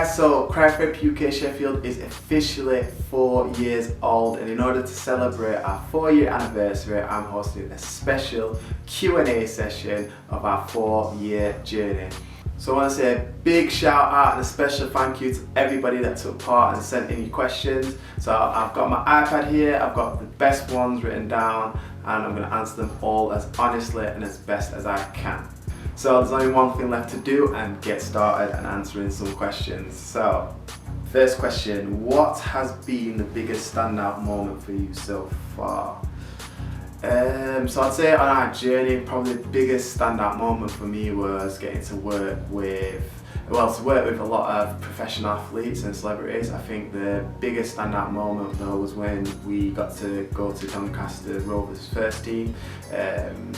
guys, so Cryotherapy UK Sheffield is officially 4 years old, and in order to celebrate our 4-year anniversary, I'm hosting a special Q&A session of our 4-year journey. So I want to say a big shout out and a special thank you to everybody that took part and sent in your questions. So I've got my iPad here, I've got the best ones written down, and I'm going to answer them all as honestly and as best as I can. So there's only one thing left to do and get started and answering some questions. So, first question, what has been the biggest standout moment for you so far? So I'd say on our journey, probably the biggest standout moment for me was getting to work with a lot of professional athletes and celebrities. I think the biggest standout moment though was when we got to go to Doncaster Rovers first team.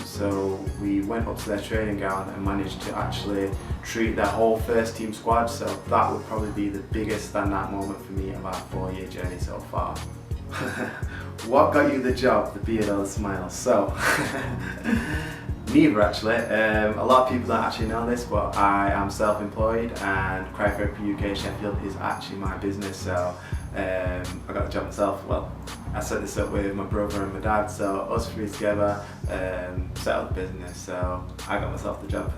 So we went up to their training ground and managed to actually treat their whole first team squad. So that would probably be the biggest standout moment for me of our 4-year journey so far. What got you the job, the beard or the smile? So, neither actually. A lot of people don't actually know this, but I am self-employed and Cryotherapy UK Sheffield is actually my business. So I got the job myself. Well, I set this up with my brother and my dad, so us three together set up the business. So I got myself the job.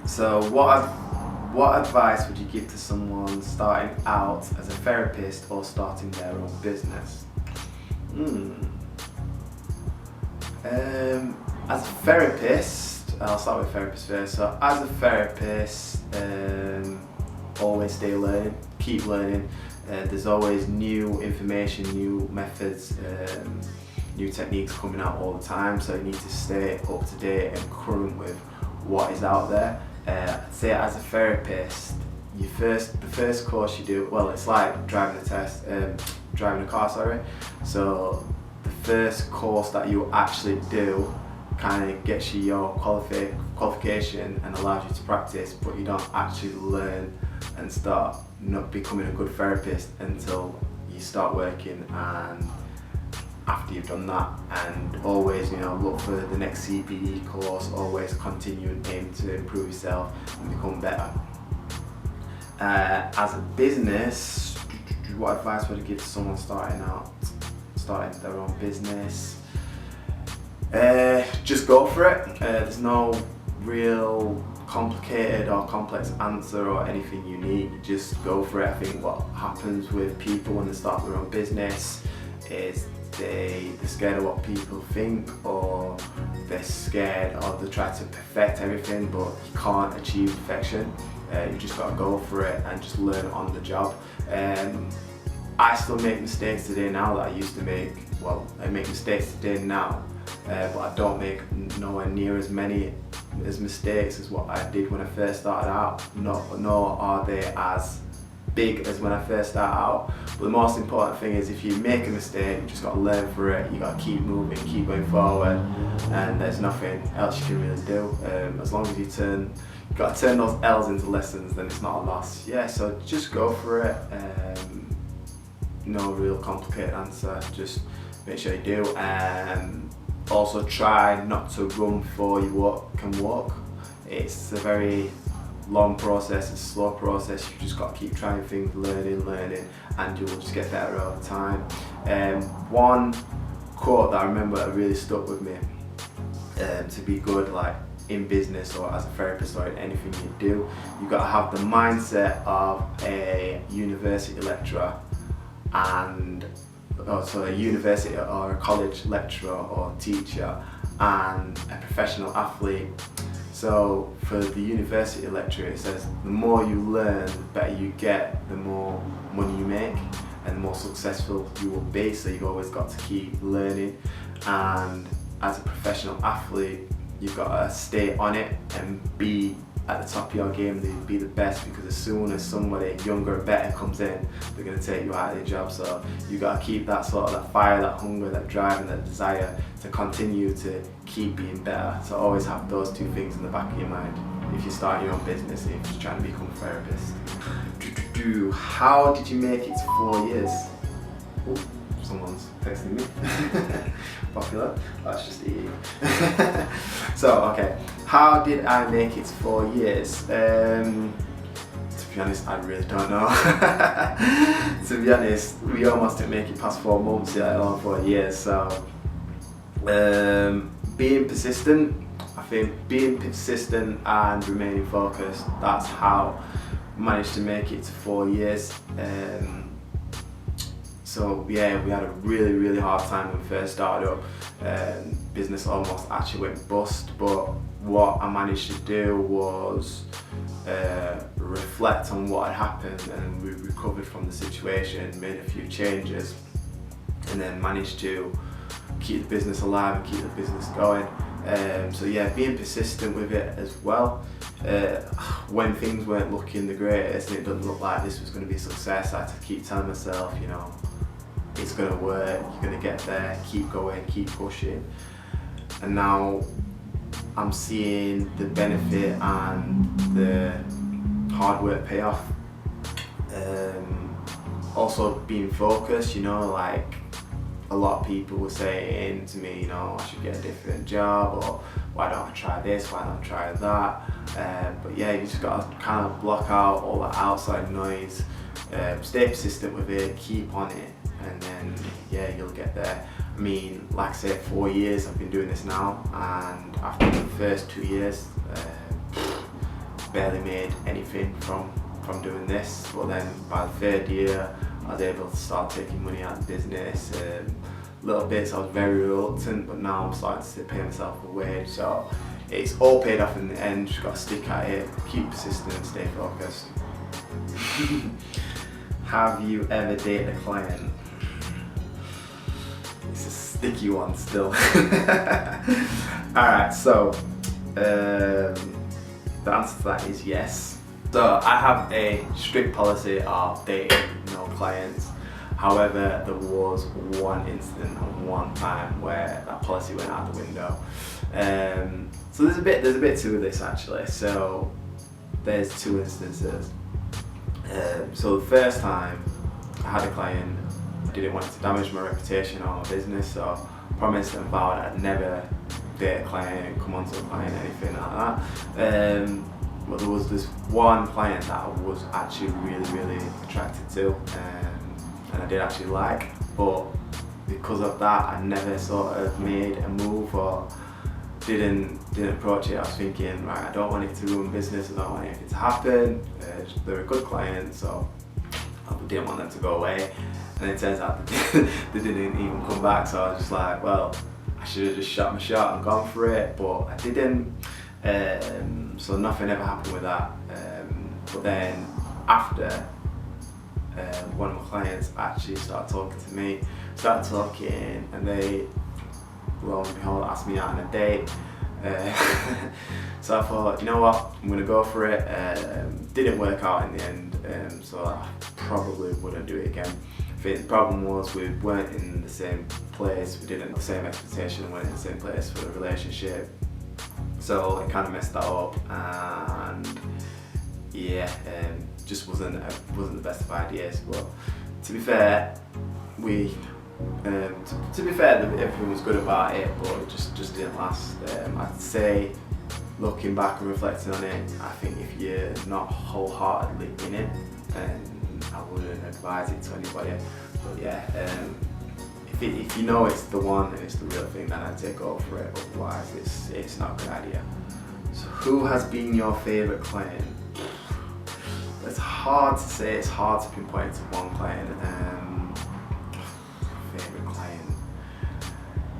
So what advice would you give to someone starting out as a therapist or starting their own business? As a therapist, I'll start with therapist first. So as a therapist, always stay learning, keep learning. There's always new information, new methods, new techniques coming out all the time. So you need to stay up to date and current with what is out there. I'd say as a therapist, the first course you do, well, it's like driving a car, sorry. So the first course that you actually do kind of gets you your qualification and allows you to practice, but you don't actually learn and start not becoming a good therapist until you start working, and after you've done that, and always, look for the next CPE course, always continue and aim to improve yourself and become better. As a business, what advice would I give to someone starting their own business? Just go for it. There's no real complicated or complex answer or anything unique. Just go for it. I think what happens with people when they start their own business is they're scared of what people think, or they're scared, or they try to perfect everything, but you can't achieve perfection. You just got to go for it and just learn on the job. I still make mistakes today now that I used to make. Well, I make mistakes today now, but I don't make nowhere near as many mistakes as what I did when I first started out. Nor are they as big as when I first started out. But the most important thing is, if you make a mistake, you just got to learn for it. You got to keep moving, keep going forward, and there's nothing else you can really do. As long as you got to turn those L's into lessons, then it's not a loss. Yeah, so just go for it. No real complicated answer. Just make sure you do. Also try not to run before you can walk. It's a very long process, it's a slow process. You just got to keep trying things, learning, and you'll just get better over time. One quote that I remember that really stuck with me, to be good, like in business or as a therapist or in anything you do, you've got to have the mindset of a university lecturer and also a university or a college lecturer or teacher and a professional athlete. So for the university lecturer, it says the more you learn, the better you get, the more money you make and the more successful you will be. So you've always got to keep learning, and as a professional athlete, you've got to stay on it and be at the top of your game, be the best, because as soon as somebody younger and better comes in, they're going to take you out of your job. So you've got to keep that that fire, that hunger, that drive and that desire to continue to keep being better. So always have those two things in the back of your mind if you start your own business, if you're trying to become a therapist. How did you make it to 4 years? Oh, someone's texting me. Popular. That's just eating. So, okay. How did I make it 4 years? To be honest, I really don't know. To be honest, we almost didn't make it past 4 months yet, along 4 years. So being persistent, I think being persistent and remaining focused, that's how I managed to make it to 4 years. So yeah, we had a really hard time when we first started up. Business almost actually went bust, but what I managed to do was reflect on what had happened, and we recovered from the situation, made a few changes, and then managed to keep the business alive and keep the business going. So yeah, being persistent with it as well. When things weren't looking the greatest and it doesn't look like this was going to be a success, I had to keep telling myself, you know, it's going to work, you're going to get there, keep going, keep pushing. And now I'm seeing the benefit and the hard work pay off. Also being focused, you know, like a lot of people were saying to me, you know, I should get a different job, or why don't I try this, why don't I try that. But yeah, you just got to kind of block out all the outside noise, stay persistent with it, keep on it, and then yeah, you'll get there. I mean, like I said, 4 years I've been doing this now, and after the first 2 years, barely made anything from doing this. But then by the 3rd year, I was able to start taking money out of the business. Little bits I was very reluctant, but now I'm starting to pay myself a wage. So it's all paid off in the end. Just got to stick at it, keep persistent, and stay focused. Have you ever dated a client? It's a sticky one still. Alright, so the answer to that is yes. So I have a strict policy of dating no clients. However, there was one incident and one time where that policy went out the window. So there's a bit to this actually. So there's 2 instances. So the first time I had a client, I didn't want to damage my reputation or my business, so I promised and vowed I'd never date a client, come onto a client, anything like that. But there was this one client that I was actually really attracted to, and I did actually like, but because of that I never sort of made a move or didn't approach it. I was thinking, right, I don't want it to ruin business, I don't want anything to happen. They're a good client, so I didn't want them to go away. And it turns out they didn't even come back, so I was just like, well, I should have just shot my shot and gone for it, but I didn't. So nothing ever happened with that. But then after, one of my clients actually started talking to me, and they, lo and behold, asked me out on a date. So I thought, you know what, I'm going to go for it. Didn't work out in the end, so I probably wouldn't do it again. I think the problem was we weren't in the same place, we didn't have the same expectation, we weren't in the same place for the relationship. So it kind of messed that up, and yeah, just wasn't the best of ideas. But to be fair, everything was good about it, but it just didn't last. I'd say, looking back and reflecting on it, I think if you're not wholeheartedly in it, then I wouldn't advise it to anybody. But yeah, if you know it's the one and it's the real thing, then I'd say go for it. Otherwise, it's not a good idea. So who has been your favourite client? It's hard to say, it's hard to pinpoint to one client. Favourite client?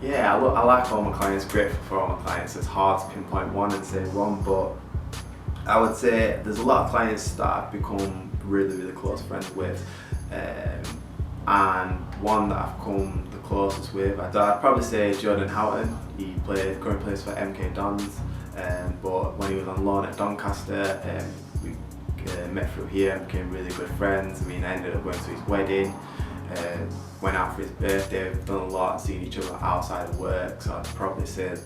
Yeah, I like all my clients, grateful for all my clients. It's hard to pinpoint one and say one, but I would say there's a lot of clients that I've become really close friends with. And one that I've come the closest with, I'd probably say Jordan Houghton. He currently plays for MK Dons, but when he was on loan at Doncaster, we met through here and became really good friends. I mean, I ended up going to his wedding, went out for his birthday. We've done a lot, seen each other outside of work, so I'd probably say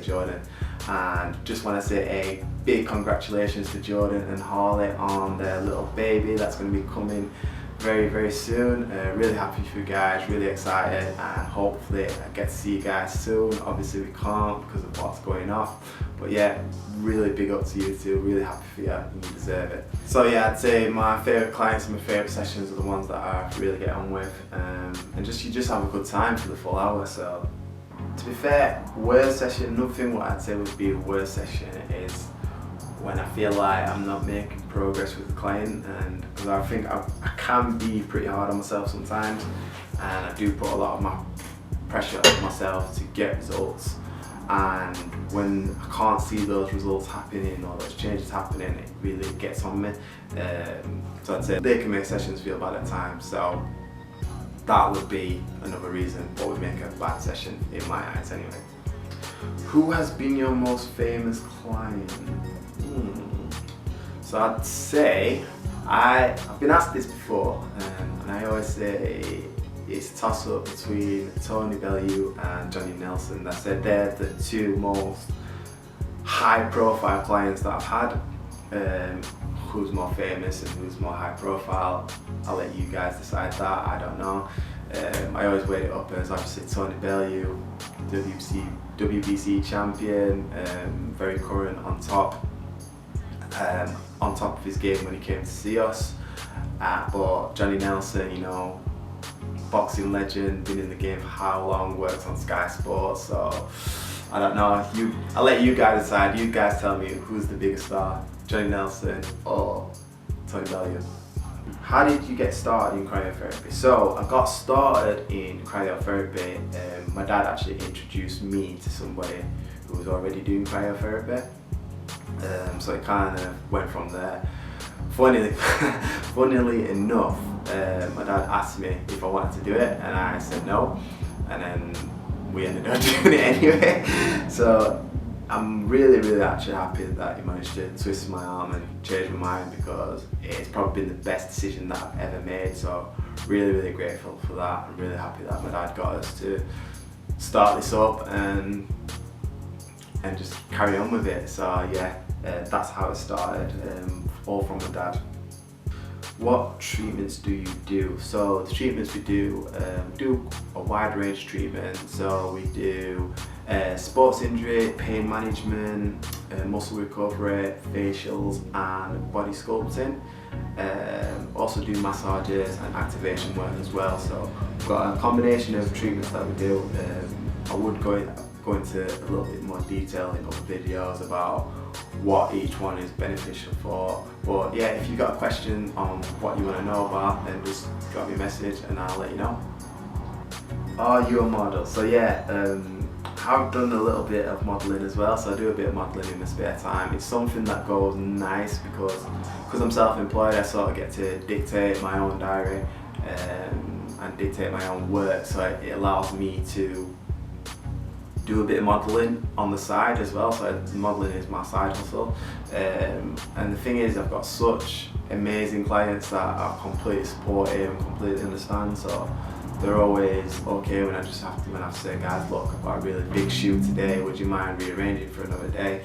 Jordan. And just want to say a big congratulations to Jordan and Harley on their little baby that's going to be coming very soon. Really happy for you guys, really excited, and hopefully I get to see you guys soon. Obviously we can't because of what's going off, but yeah, really big up to you too, really happy for you, and you deserve it. So yeah, I'd say my favourite clients and my favourite sessions are the ones that I really get on with, and you just have a good time for the full hour. So to be fair, worst session, nothing what I'd say would be a worst session is when I feel like I'm not making progress with the client, and because I think I can be pretty hard on myself sometimes, and I do put a lot of my pressure on myself to get results, and when I can't see those results happening or those changes happening, it really gets on me. So I'd say they can make sessions feel bad at times, so that would be another reason what would make a bad session in my eyes anyway. Who has been your most famous client? So I'd say, I've been asked this before, and I always say it's a toss up between Tony Bellew and Johnny Nelson. I said they're the two most high profile clients that I've had. Who's more famous and who's more high profile, I'll let you guys decide that, I don't know. I always weighed it up as obviously Tony Bellew, WBC champion, very current, on top of his game when he came to see us. But Johnny Nelson, you know, boxing legend, been in the game for how long, worked on Sky Sports, so I don't know. I'll let you guys decide. You guys tell me who's the biggest star, Johnny Nelson or Tony Bellew. How did you get started in cryotherapy? So I got started in cryotherapy. My dad actually introduced me to somebody who was already doing cryotherapy. So it kind of went from there. Funnily enough, my dad asked me if I wanted to do it, and I said no, and then we ended up doing it anyway. So I'm really actually happy that he managed to twist my arm and change my mind, because it's probably been the best decision that I've ever made. So really grateful for that. I'm really happy that my dad got us to start this up and just carry on with it. So yeah, that's how it started, all from my dad. What treatments do you do? So the treatments we do a wide range of treatments. So we do sports injury, pain management, muscle recovery, facials and body sculpting. Also do massages and activation work as well. So we've got a combination of treatments that we do. I would go into a little bit more detail in other videos about what each one is beneficial for. But yeah, if you've got a question on what you want to know about, then just drop me a message and I'll let you know. Are you a model? So yeah, I've done a little bit of modelling as well, so I do a bit of modelling in my spare time. It's something that goes nice because I'm self-employed. I sort of get to dictate my own diary and dictate my own work, so it allows me to do a bit of modelling on the side as well. So modelling is my side hustle, and the thing is, I've got such amazing clients that are completely supportive and completely understand. So they're always okay when I have to say, guys, look, I've got a really big shoot today, would you mind rearranging for another day?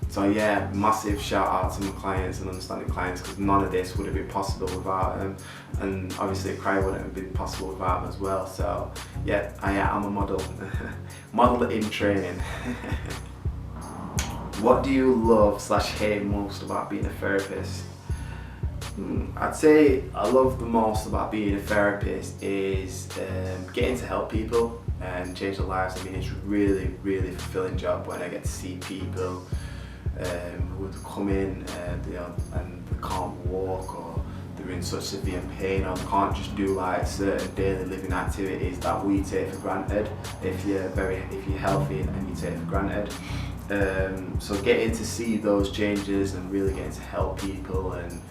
So yeah, massive shout out to my clients and understanding clients, because none of this would have been possible without them, and obviously cryo wouldn't have been possible without them as well. So yeah, I'm a model, model in training. What do you love / hate most about being a therapist? I'd say I love the most about being a therapist is getting to help people and change their lives. I mean, it's really fulfilling job when I get to see people who would come in and they can't walk, or they're in such severe pain, or they can't just do like certain daily living activities that we take for granted if you're healthy and you take for granted. So getting to see those changes and really getting to help people, and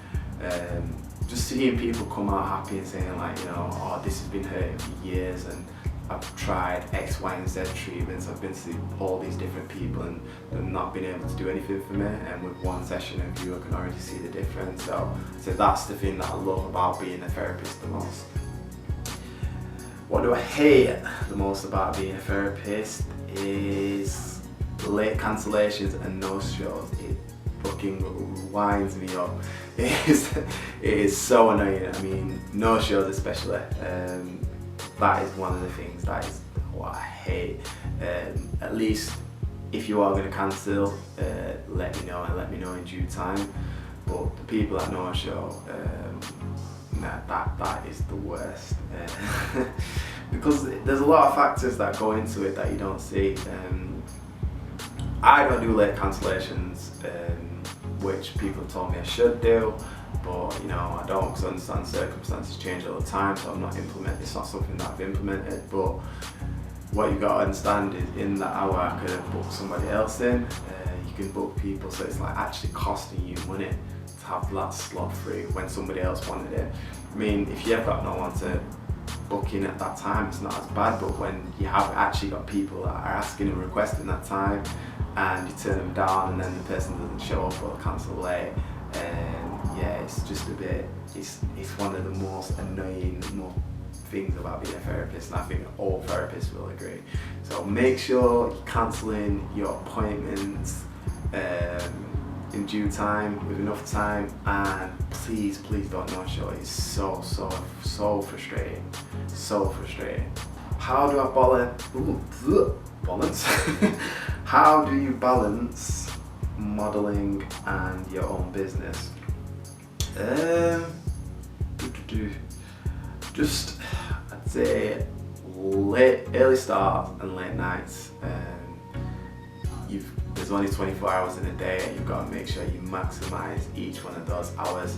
just seeing people come out happy and saying, like, you know, oh, this has been hurting for years and I've tried X, Y and Z treatments, I've been to see all these different people and they've not been able to do anything for me, and with one session of you I can already see the difference. So that's the thing that I love about being a therapist the most. What do I hate the most about being a therapist is late cancellations and no shows. It fucking winds me up. It is so annoying. I mean, no shows especially. That is one of the things that is what I hate. At least if you are going to cancel, let me know and let me know in due time. But the people that no show, that is the worst. Because there's a lot of factors that go into it that you don't see. I don't do late cancellations, which people told me I should do, but you know, I don't, because I understand circumstances change all the time, so I'm not implementing. It's not something that I've implemented. But what you've got to understand is, in that hour I could have booked somebody else in. You can book people, so it's like actually costing you money to have that slot free when somebody else wanted it. I mean, if you have got no one to book in at that time, it's not as bad, but when you have actually got people that are asking and requesting that time, and you turn them down and then the person doesn't show up or cancel late, yeah, it's just a bit, it's one of the most annoying things about being a therapist, and I think all therapists will agree. So make sure you're cancelling your appointments in due time, with enough time, and please don't no-show. It's so frustrating, so frustrating. How do I balance? How do you balance modelling and your own business? Just, I'd say early start and late nights. There's only 24 hours in a day, and you've got to make sure you maximise each one of those hours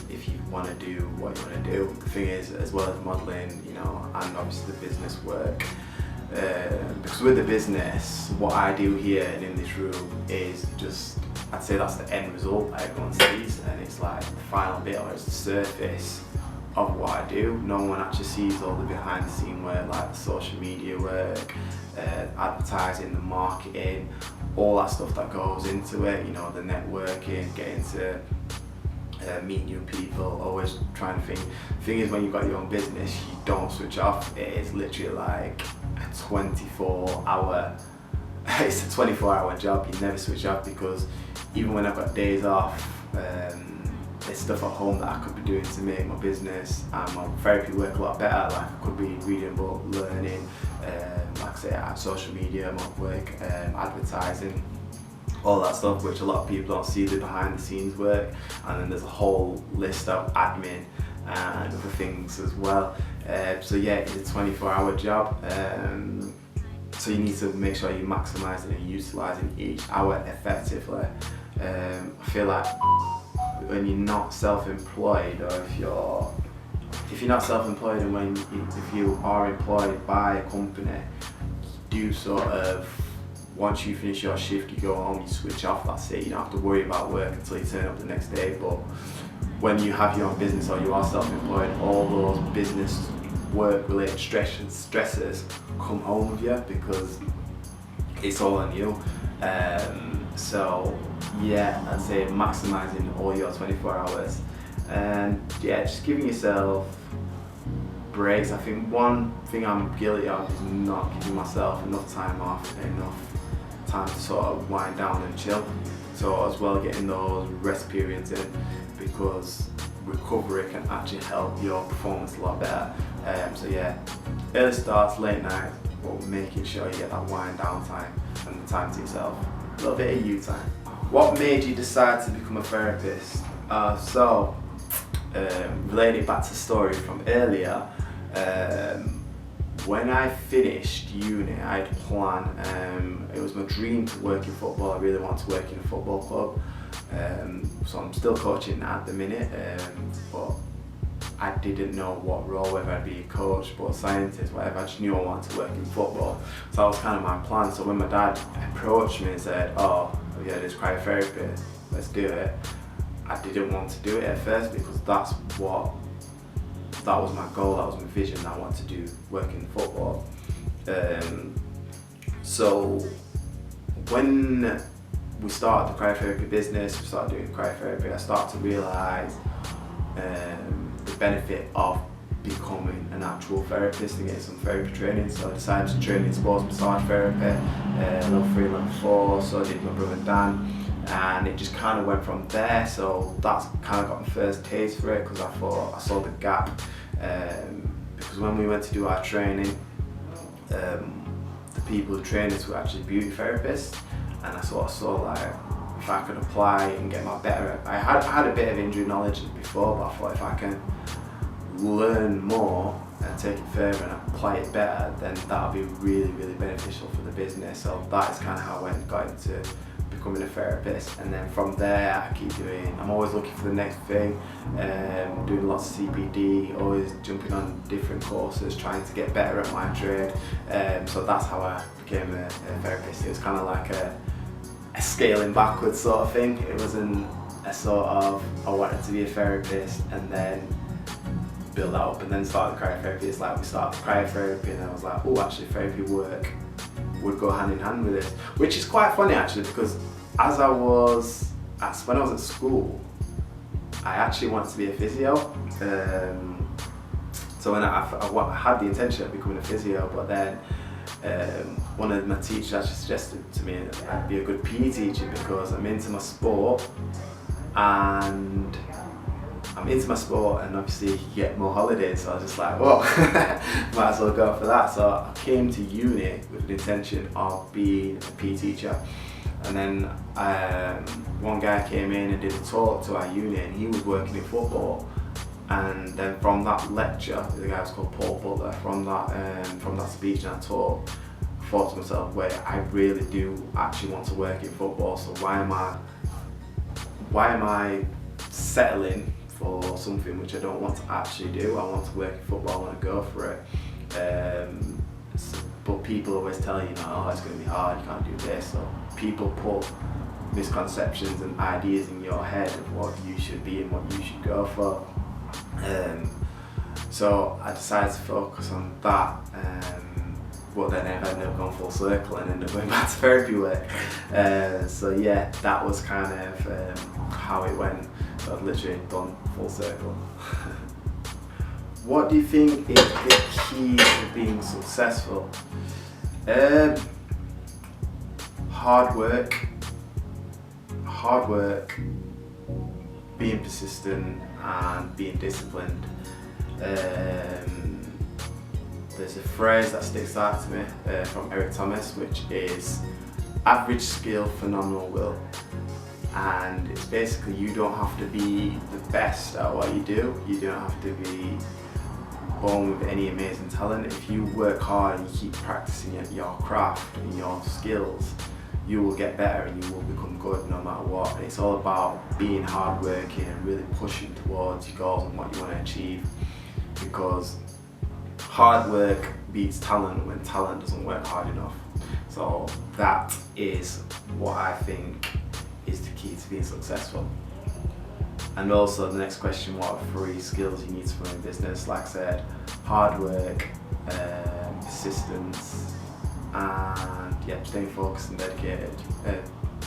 if you want to do what you want to do. The thing is, as well as modelling, you know, and obviously the business work, because with the business, what I do here and in this room is just, I'd say that's the end result that everyone sees, and it's like the final bit, or it's the surface of what I do. No one actually sees all the behind the scene work, like the social media work, advertising, the marketing, all that stuff that goes into it, you know, the networking, getting to meet new people, always trying to think. The thing is, when you've got your own business, you don't switch off. It is literally like a 24-hour, it's a 24-hour job. You never switch off, because even when I've got days off, there's stuff at home that I could be doing to make my business and my therapy work a lot better. Like, I could be reading a book, learning, like I say, social media, my work, advertising, all that stuff, which a lot of people don't see, the behind the scenes work. And then there's a whole list of admin and other things as well. So yeah, it's a 24-hour job. So you need to make sure you're maximising and utilising each hour effectively. I feel like when you're not self-employed, or if you're not self-employed, and if you are employed by a company, you do sort of, once you finish your shift, you go home, you switch off, that's it. You don't have to worry about work until you turn up the next day. But when you have your own business, or you are self-employed, all those business work-related stresses come home with you, because it's all on you. So yeah, I'd say maximising all your 24 hours, and yeah, just giving yourself breaks. I think one thing I'm guilty of is not giving myself enough time off, enough time to sort of wind down and chill. So as well, getting those rest periods in, because recovery can actually help your performance a lot better. So yeah, early starts, late night, but making sure you get that wind down time and the time to yourself. A little bit of you time. What made you decide to become a therapist? Relating back to the story from earlier, when I finished uni, I had a plan. It was my dream to work in football. I really wanted to work in a football club. So I'm still coaching at the minute, but I didn't know what role, whether I'd be a coach, sports scientist, whatever. I just knew I wanted to work in football. So that was kind of my plan. So when my dad approached me and said, oh yeah, there's cryotherapy, let's do it, I didn't want to do it at first, because that was my goal, that was my vision. I wanted to do work in football. So when we started the cryotherapy business, we started doing cryotherapy, I started to realise the benefit of becoming an actual therapist and getting some therapy training. So I decided to train in sports massage therapy, level 3, level 4, so did my brother Dan. and it just kind of went from there. So that's kind of got my first taste for it, because I saw the gap, because when we went to do our training, the people who trained us were actually beauty therapists, and I sort of saw like if I could apply and get my better. I had a bit of injury knowledge before, but I thought if I can learn more and take it further and apply it better, then that'll be really, really beneficial for the business. So that is kind of how I got into becoming a therapist, and then from there I'm always looking for the next thing, doing lots of CPD, always jumping on different courses, trying to get better at my trade. So that's how I became a therapist. It was kind of like a scaling backwards sort of thing. It wasn't a sort of, I wanted to be a therapist and then build that up and then start the cryotherapy. It's like we started cryotherapy and I was like, oh, actually therapy work would go hand in hand with this, which is quite funny actually, because when I was at school, I actually wanted to be a physio. So when I had the intention of becoming a physio, but then one of my teachers actually suggested to me that I'd be a good PE teacher because I'm into my sport, and obviously you get more holidays, so I was just like, well, might as well go for that. So I came to uni with the intention of being a PE teacher, and then one guy came in and did a talk to our uni, and he was working in football. And then from that lecture, the guy was called Paul Butler, from that speech and that talk, I thought to myself, wait, I really do actually want to work in football, so why am I settling for something which I don't want to actually do? I want to work in football, I want to go for it. But people always tell you, oh, it's going to be hard, you can't do this. So people put misconceptions and ideas in your head of what you should be and what you should go for. So I decided to focus on that, but then I ended up going full circle and ended up going back to therapy work. So yeah, that was kind of how it went. So I've literally done full circle. What do you think is the key to being successful? Hard work, being persistent and being disciplined. There's a phrase that sticks out to me from Eric Thomas, which is average skill, phenomenal will. And it's basically, you don't have to be the best at what you do. You don't have to be born with any amazing talent. If you work hard and you keep practicing your craft and your skills, you will get better and you will become good no matter what. And it's all about being hardworking and really pushing towards your goals and what you want to achieve, because hard work beats talent when talent doesn't work hard enough. So that is what I think is the key to being successful. And also the next question, what are 3 skills you need to run a business? Like I said, hard work, persistence, and yeah, staying focused and dedicated,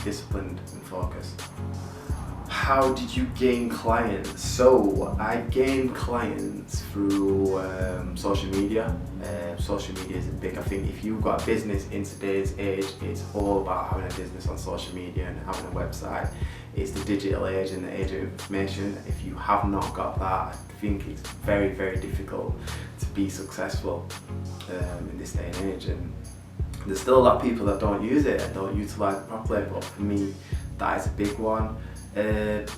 disciplined and focused. How did you gain clients? So I gained clients through social media. Social media is big. I think if you've got a business in today's age, it's all about having a business on social media and having a website. It's the digital age and the age of information. If you have not got that, I think it's very, very difficult to be successful in this day and age. And there's still a lot of people that don't use it and don't utilise it properly, but for me, that is a big one.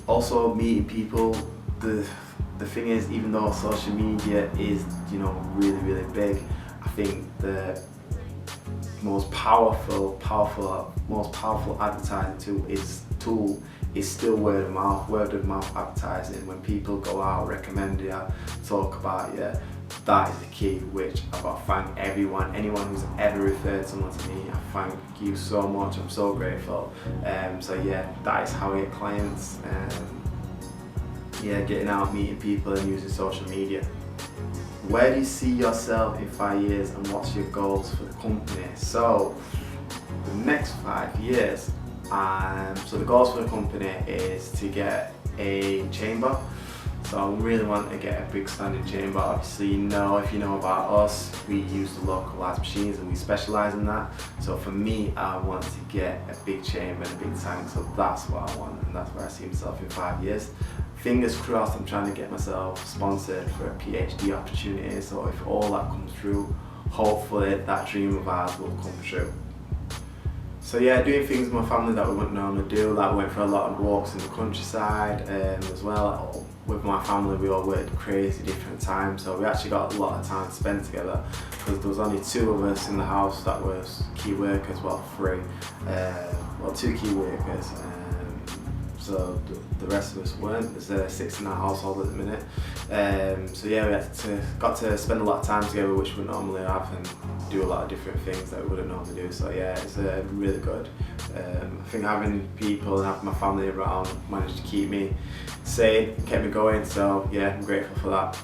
Also meeting people. The thing is, even though social media is, really, really big, I think the most powerful advertising tool is still word of mouth advertising. When people go out, recommend you, talk about you, that is the key, which I've got to thank anyone who's ever referred someone to me. I thank you so much, I'm so grateful. So yeah, that is how I get clients. Getting out, meeting people and using social media. Where do you see yourself in 5 years and what's your goals for the company? So the next 5 years, so the goals for the company is to get a chamber. So I really want to get a big standing chain, but obviously if you know about us, we use the localized machines and we specialise in that. So for me, I want to get a big chain and a big tank, so that's what I want, and that's where I see myself in 5 years. Fingers crossed, I'm trying to get myself sponsored for a PhD opportunity, so if all that comes through, hopefully that dream of ours will come true. So yeah, doing things with my family that we wouldn't normally do, like we went for a lot of walks in the countryside as well. With my family we all worked crazy different times, so we actually got a lot of time to spend together because there was only 2 of us in the house that was key workers, well 3, well 2 key workers. So the rest of us weren't. There's 6 in our household at the minute. So yeah, we got to spend a lot of time together, which we normally have, and do a lot of different things that we wouldn't normally do. So yeah, it's really good. I think having people and having my family around managed to keep me sane, kept me going. So yeah, I'm grateful for that.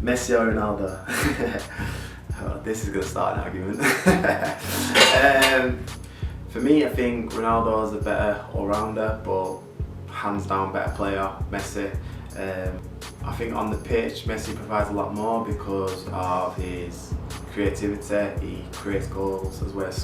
Messi or Ronaldo? Oh, this is going to start an argument. For me, I think Ronaldo is a better all-rounder, but hands down better player, Messi. I think on the pitch, Messi provides a lot more because of his creativity. He creates goals as well as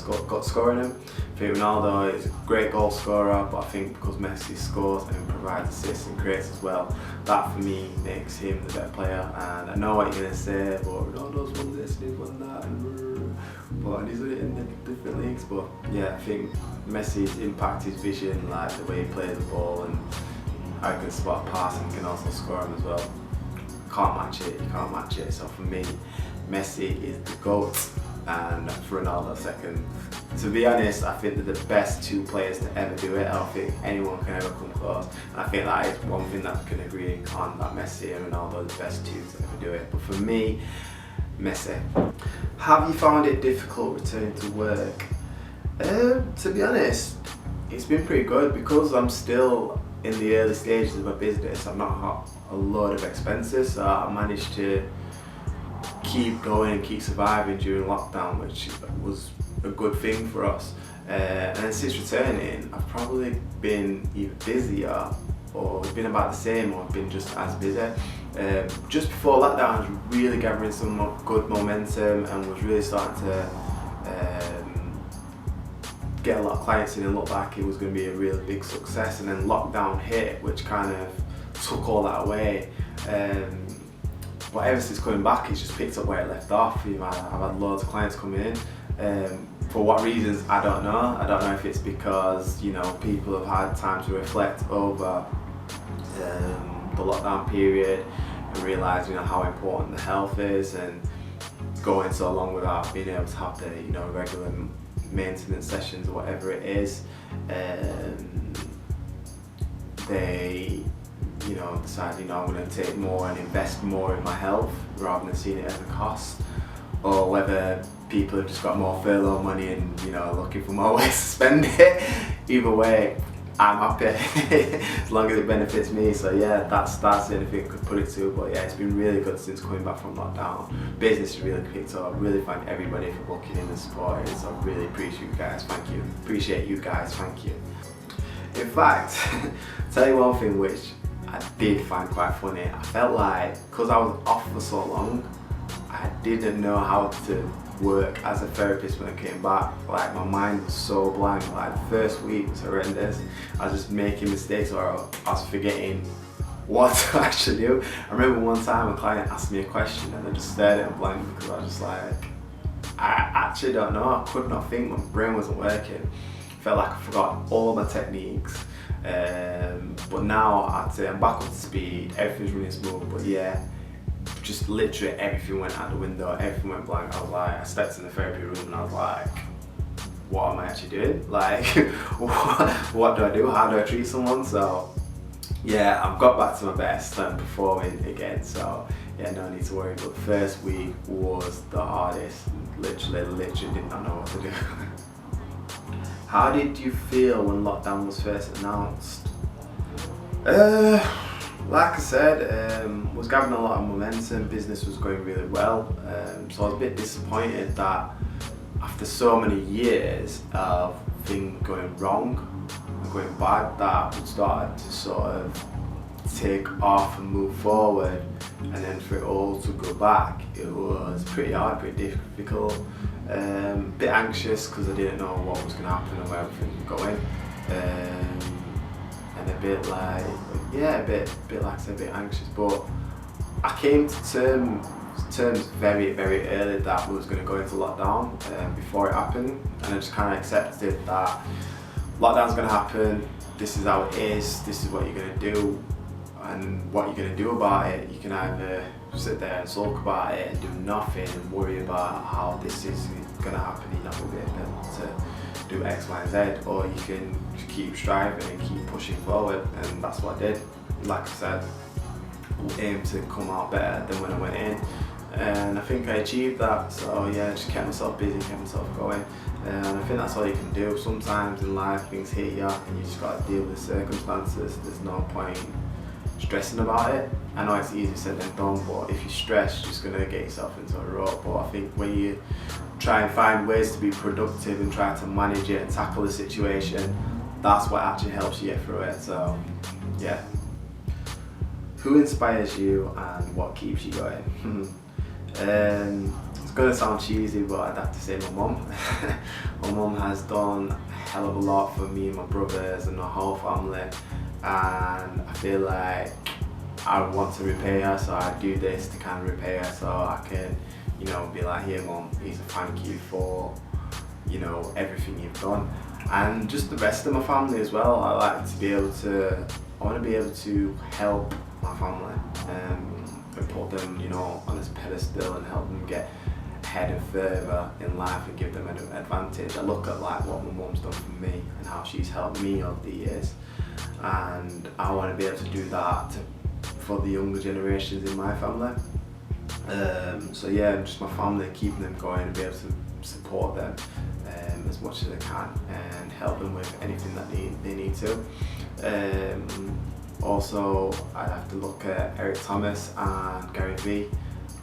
scoring them. I think Ronaldo is a great goal scorer, but I think because Messi scores and provides assists and creates as well, that for me makes him the better player. And I know what you're going to say, but Ronaldo's won this and he's won that, and he's in the different leagues. But yeah, I think Messi's impact, his vision, like the way he plays the ball and how he can spot a pass and can also score him as well. Can't match it, you can't match it. So for me, Messi is the GOAT and Ronaldo second. To be honest, I think they're the best 2 players to ever do it. I don't think anyone can ever come close. And I think that is one thing that we can agree on, that Messi and Ronaldo are the best 2 to ever do it. But for me, Messi. Have you found it difficult returning to work? To be honest, it's been pretty good because I'm still in the early stages of my business. I've not had a load of expenses, so I managed to keep going and keep surviving during lockdown, which was a good thing for us. And then since returning, I've probably been either busier or been about the same, or been just as busy. Just before lockdown, I was really gathering some good momentum and was really starting to get a lot of clients in and looked like it was going to be a really big success. And then lockdown hit, which kind of took all that away. But ever since coming back, it's just picked up where it left off. I've had loads of clients coming in. For what reasons, I don't know. I don't know if it's because people have had time to reflect over the lockdown period and realise how important the health is, and going so long without being able to have the regular maintenance sessions or whatever it is. They decide I'm going to take more and invest more in my health rather than seeing it as a cost, or whether people have just got more furlough money and looking for more ways to spend it. Either way, I'm happy as long as it benefits me. So yeah, that's the only thing I could put it to. But yeah, it's been really good since coming back from lockdown. Business has really picked up. I really thank everybody for booking in and supporting. So I really appreciate you guys. Thank you. Appreciate you guys. Thank you. In fact, tell you one thing which I did find quite funny. I felt like because I was off for so long, I didn't know how to work as a therapist when I came back. Like my mind was so blank. Like the first week was horrendous. I was just making mistakes, or I was forgetting what to actually do. I remember one time a client asked me a question and I just stared at him blank because I was just like, I actually don't know. I could not think. My brain wasn't working. Felt like I forgot all my techniques. But now I'd say I'm back up to speed. Everything's really smooth. But yeah, just literally everything went out the window, everything went blank. I stepped in the therapy room and I was like, what am I actually doing? Like, what do I do? How do I treat someone? So yeah, I've got back to my best and performing again. So yeah, no need to worry. But the first week was the hardest. Literally did not know what to do. How did you feel when lockdown was first announced? Like I said, was gathering a lot of momentum, business was going really well, so I was a bit disappointed that after so many years of things going wrong and going bad, that we started to sort of take off and move forward, and then for it all to go back, it was pretty hard, pretty difficult. Bit anxious because I didn't know what was going to happen and where everything was going. And a bit like, yeah, a bit like I said, a bit anxious. But I came to terms very, very early that we was going to go into lockdown before it happened, and I just kind of accepted that lockdown's going to happen. This is how it is. This is what you're going to do, and what you're going to do about it. You can either sit there and sulk about it and do nothing and worry about how this is going to happen. You're not going to be able to do X, Y, and Z, or you can just keep striving and keep pushing forward, and that's what I did. Like I said, aim to come out better than when I went in, and I think I achieved that. So yeah, just kept myself busy, kept myself going, and I think that's all you can do. Sometimes in life things hit you and you just got to deal with the circumstances. There's no point stressing about it. I know it's easier said than done, but if you stress, you're just going to get yourself into a rut. But I think when you try and find ways to be productive and try to manage it and tackle the situation, that's what actually helps you get through it. So yeah. Who inspires you and what keeps you going? It's going to sound cheesy, but I'd have to say my mum. My mum has done a hell of a lot for me and my brothers and my whole family, and I feel like I want to repay her, so I do this to kind of repay her, so I can, you know, be like, here mum, here's a thank you for, you know, everything you've done. And just the rest of my family as well. I want to be able to help my family and put them, you know, on this pedestal and help them get ahead and further in life and give them an advantage. I look at like what my mum's done for me and how she's helped me over the years, and I want to be able to do that for the younger generations in my family. So yeah, just my family, keeping them going and be able to support them as much as I can and help them with anything that they need to. Also, I'd have to look at Eric Thomas and Gary Vee.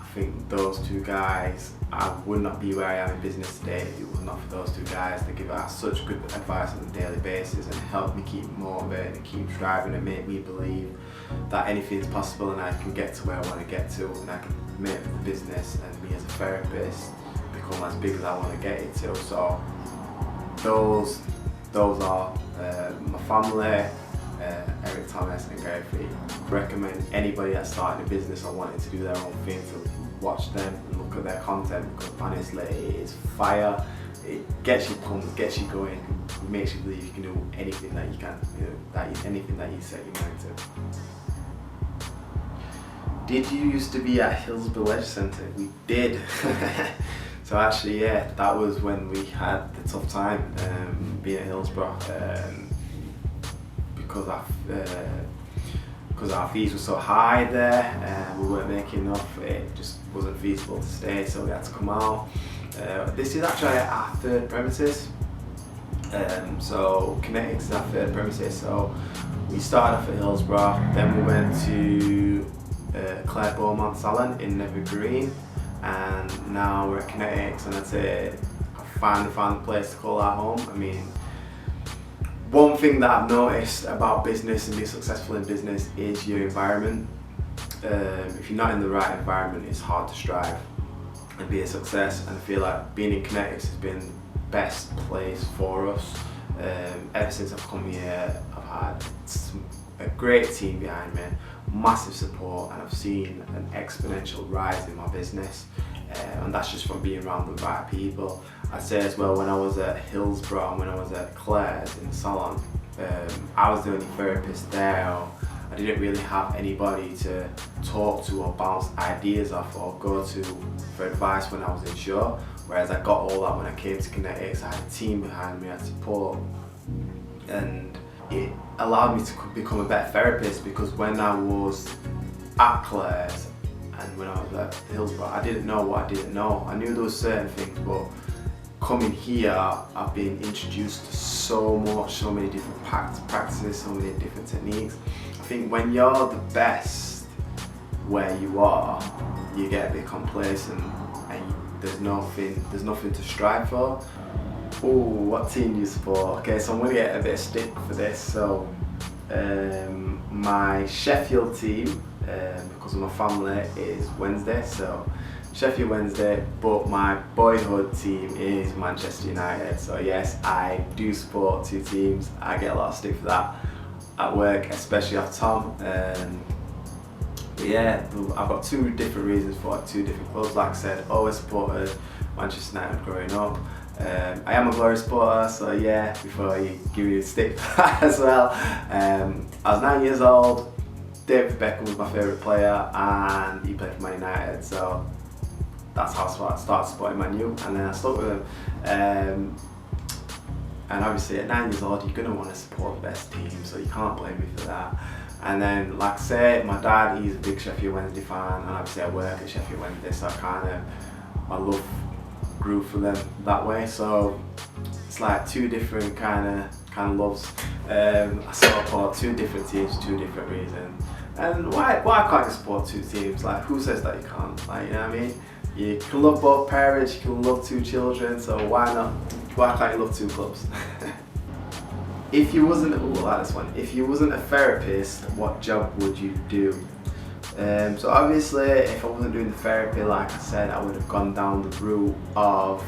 I think those two guys, I would not be where I am in business today if it was not for those two guys. They give us such good advice on a daily basis and help me keep motivated and keep striving and make me believe that anything's possible and I can get to where I want to get to, and I can make the business and me as a therapist become as big as I want to get it to. So those are my family, Eric Thomas and Gary Vee. Recommend anybody that's starting a business or wanting to do their own thing to watch them and look at their content, because honestly it is fire. It gets you pumped, gets you going, it makes you believe you can do anything that you can, you know, anything that you set your mind to. Did you used to be at Hillsborough Leisure Centre? We did. So actually, yeah, that was when we had the tough time being at Hillsborough, because our fees were so high there and we weren't making enough. It just wasn't feasible to stay, so we had to come out. This is actually our third premises. So Kinetics is our third premises. So we started off at Hillsborough, then we went to Clare Beaumont Salon in Never Green, and now we're at Kinetics, and I'd say I finally found a place to call our home. I mean, one thing that I've noticed about business and being successful in business is your environment. If you're not in the right environment, it's hard to strive and be a success, and I feel like being in Kinetics has been the best place for us. Ever since I've come here, I've had a great team behind me, massive support, and I've seen an exponential rise in my business, and that's just from being around the right people. I'd say as well, when I was at Hillsborough and when I was at Clare's in the salon, I was the only therapist there. I didn't really have anybody to talk to or bounce ideas off or go to for advice when I was unsure. Whereas I got all that when I came to Kinetics. I had a team behind me, I had support, and it allowed me to become a better therapist, because when I was at Clare's and when I was at Hillsborough, I didn't know what I didn't know. I knew there was certain things, but coming here, I've been introduced to so many different practices, so many different techniques. I think when you're the best where you are, you get a bit complacent and there's nothing to strive for. Oh, what team do you support? Okay, so I'm gonna get a bit of stick for this. So my Sheffield team, because of my family, is Wednesday, so Sheffield Wednesday, but my boyhood team is Manchester United. So yes, I do support two teams. I get a lot of stick for that at work, especially off Tom. But yeah, I've got two different reasons for it, two different clubs. Like I said, always supported Manchester United growing up. I am a Glory supporter, so yeah, before you give me a stick for that as well. I was 9 years old, David Beckham was my favourite player, and he played for Man United, so that's how I started supporting Man U, and then I stuck with him. And obviously at 9 years old, you're going to want to support the best team, so you can't blame me for that. And then, like I said, my dad, he's a big Sheffield Wednesday fan, and obviously I work at Sheffield Wednesday, so my love grew for them that way. So it's like two different kind of loves. I support two different teams for two different reasons. And why can't you support two teams? Like, who says that you can't? Like, you know what I mean? You can love both parents, you can love two children, so why not? Why can't you love two clubs? If you wasn't a therapist, what job would you do? So obviously, if I wasn't doing the therapy, like I said, I would have gone down the route of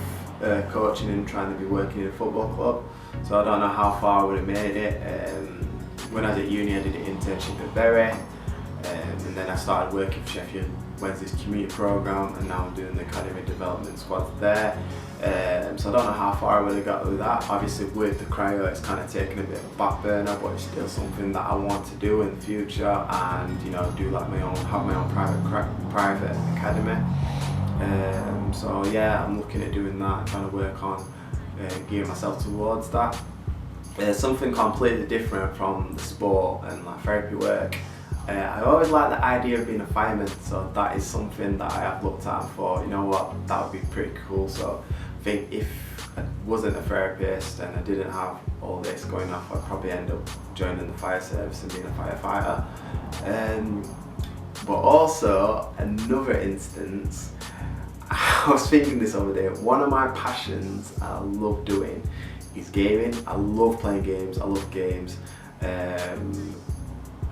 coaching and trying to be working in a football club. So I don't know how far I would have made it. When I was at uni, I did an internship at Bury, and then I started working for Sheffield Wednesday's community programme, and now I'm doing the academy development squad there. So I don't know how far I would have got with that. Obviously with the cryo, it's kind of taken a bit of a back burner, but it's still something that I want to do in the future, and you know, do like have my own private academy. So yeah, I'm looking at doing that, trying to work on gearing myself towards that. Something completely different from the sport and like therapy work. I always like the idea of being a fireman, so that is something that I have looked at and thought, you know what, that would be pretty cool. So I think if I wasn't a therapist and I didn't have all this going off, I'd probably end up joining the fire service and being a firefighter. But also, another instance, I was thinking this other day, one of my passions I love doing is gaming. I love playing games, I love games.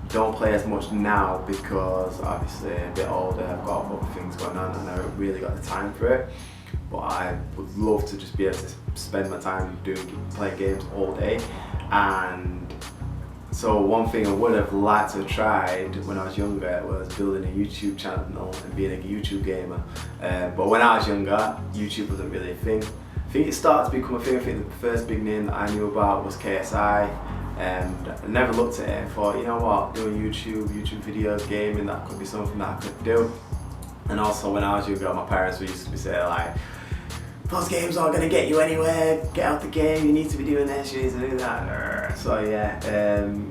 Don't play as much now because obviously a bit older, I've got other things going on and I haven't really got the time for it. But I would love to just be able to spend my time playing games all day. And so one thing I would have liked to have tried when I was younger was building a YouTube channel and being a YouTube gamer. But when I was younger, YouTube wasn't really a thing. I think it started to become a thing. I think the first big name that I knew about was KSI. And I never looked at it and thought, you know what, doing YouTube videos, gaming, that could be something that I could do. And also when I was younger, my parents used to be saying like, those games aren't going to get you anywhere, get out the game, you need to be doing this, you need to do that. So yeah,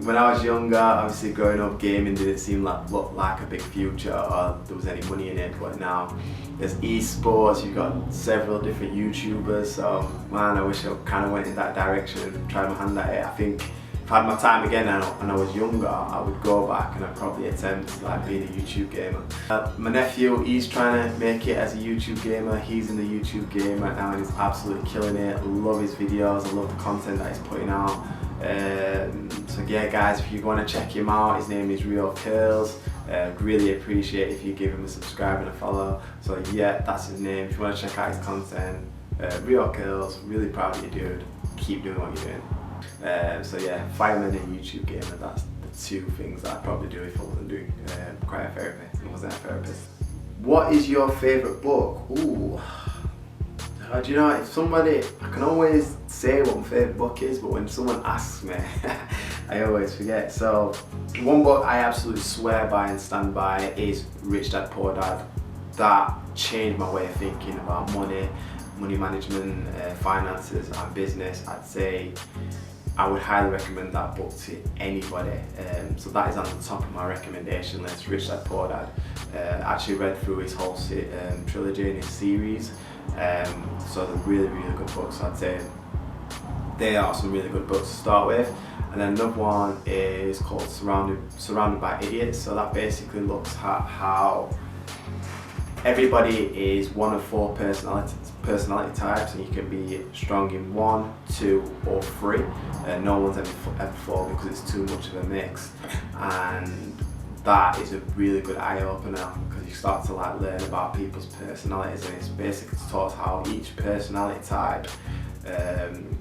when I was younger, obviously growing up, gaming didn't look like a big future or there was any money in it, but now there's esports, you've got several different YouTubers, so man, I wish I kind of went in that direction and tried my hand at it. I think if I had my time again and I was younger, I would go back and I'd probably attempt like being a YouTube gamer. My nephew, he's trying to make it as a YouTube gamer. He's in the YouTube game right now and he's absolutely killing it. I love his videos, I love the content that he's putting out. So yeah guys, if you want to check him out, his name is Real Curls. Really appreciate if you give him a subscribe and a follow. So yeah, that's his name. If you want to check out his content, Real Curls, really proud of you dude. Keep doing what you're doing. So yeah, fireman and YouTube gamer, that's the two things that I'd probably do if I wasn't doing cryotherapy and wasn't a therapist. What is your favourite book? Ooh, do you know, if somebody, I can always say what my favourite book is, but when someone asks me, I always forget. So one book I absolutely swear by and stand by is Rich Dad Poor Dad. That changed my way of thinking about money management, finances and business. I'd say I would highly recommend that book to anybody. So that is on the top of my recommendation list, Rich Dad Poor Dad. Actually read through his whole trilogy in his series. So they're really, really good books. I'd say they are some really good books to start with. And then another one is called Surrounded by Idiots. So that basically looks at how everybody is one of four personality types, and you can be strong in 1, 2 or 3. No one's ever 4 because it's too much of a mix, and that is a really good eye-opener because you start to like learn about people's personalities, and it's basically taught how each personality type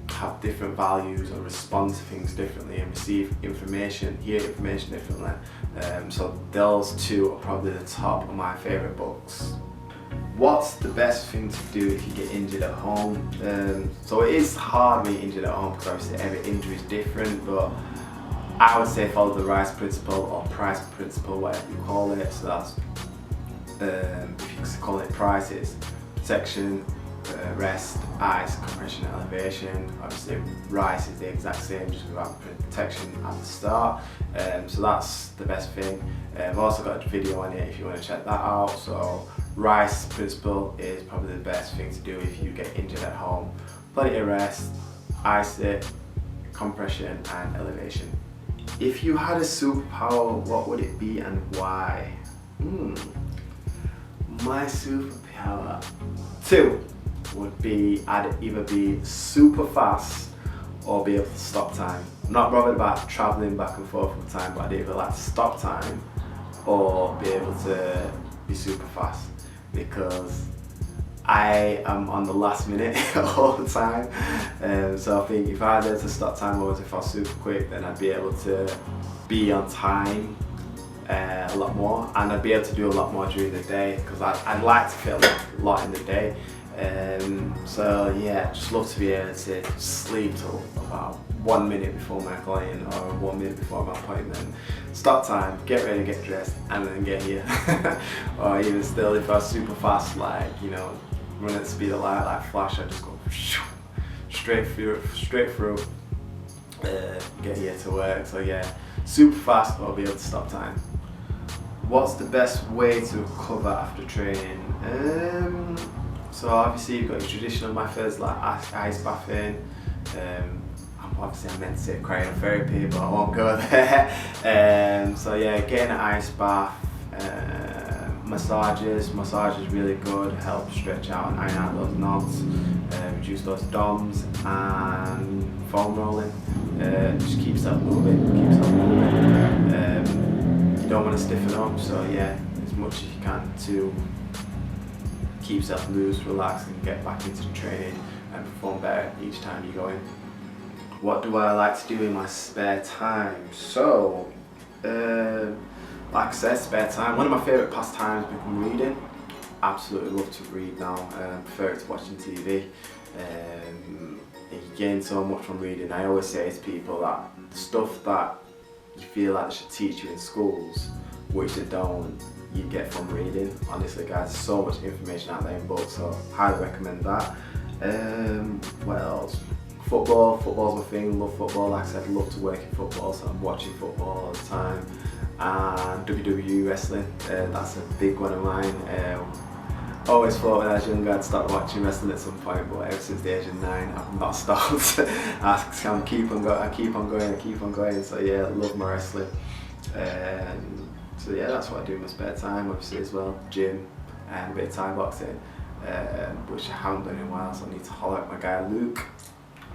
have different values and respond to things differently and receive information, hear information differently. So those 2 are probably the top of my favourite books. What's the best thing to do if you get injured at home? So it is hard when you're injured at home because obviously every injury is different, but I would say follow the RICE principle or PRICE principle, whatever you call it. So that's, if you call it PRICE, it's protection, rest, ice, compression, elevation. Obviously RICE is the exact same, just without protection at the start. So that's the best thing. I've also got a video on it if you want to check that out. So RICE principle is probably the best thing to do if you get injured at home. Plenty of rest, ice it, compression and elevation. If you had a superpower, what would it be and why? My superpower 2 would be I'd either be super fast or be able to stop time. I'm not bothered about travelling back and forth with time, but I'd either like to stop time or be able to be super fast, because I am on the last minute all the time. So I think if I had to stop time, or if I was super quick, then I'd be able to be on time a lot more, and I'd be able to do a lot more during the day, because I'd like to feel a lot in the day. So yeah, just love to be able to sleep till about 1 minute before my client or 1 minute before my appointment, stop time, get ready, get dressed, and then get here. Or even still, if I was super fast, like, you know, running at the speed of light like Flash, I just go straight through, get here to work. So yeah, super fast or be able to stop time. What's the best way to recover after training? So obviously you've got your traditional methods like ice bathing. Obviously I meant to say cryotherapy, but I won't go there. So yeah, getting an ice bath, massages is really good, help stretch out and iron out those knots, reduce those DOMs, and foam rolling, just keeps that moving, you don't want to stiffen up, so yeah, as much as you can to keep yourself loose, relax, and get back into the training and perform better each time you go in. What do I like to do in my spare time? So, like I said, spare time. One of my favourite pastimes become reading. Absolutely love to read now. Prefer it to watching TV. You gain so much from reading. I always say to people that the stuff that you feel like they should teach you in schools, which they don't, you get from reading. Honestly guys, so much information out there in books, so highly recommend that. What else? Football's my thing, love football. Like I said, love to work in football, so I'm watching football all the time. And WWE wrestling, that's a big one of mine. Always thought when I was younger I'd start watching wrestling at some point, but ever since the age of 9 I've not stopped. I keep on going, so yeah, love my wrestling. So yeah, that's what I do in my spare time, obviously as well, gym and a bit of Thai boxing, which I haven't done in a while, so I need to holler at my guy Luke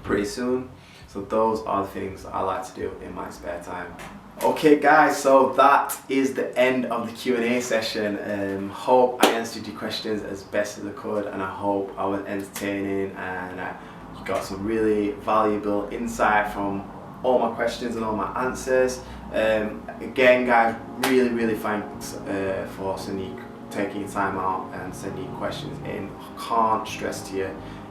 pretty soon. So those are the things that I like to do in my spare time. Okay guys, so that is the end of the Q&A session. Hope I answered your questions as best as I could, and I hope I was entertaining and you got some really valuable insight from all my questions and all my answers. Again guys, really thanks for taking your time out and sending your questions in. I can't stress to you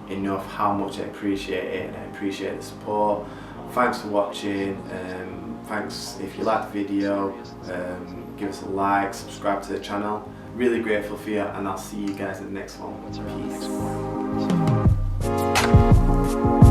enough how much I appreciate it, and I appreciate the support. Thanks for watching. Thanks if you liked the video, give us a like, subscribe to the channel. Really grateful for you, and I'll see you guys in the next one. Peace.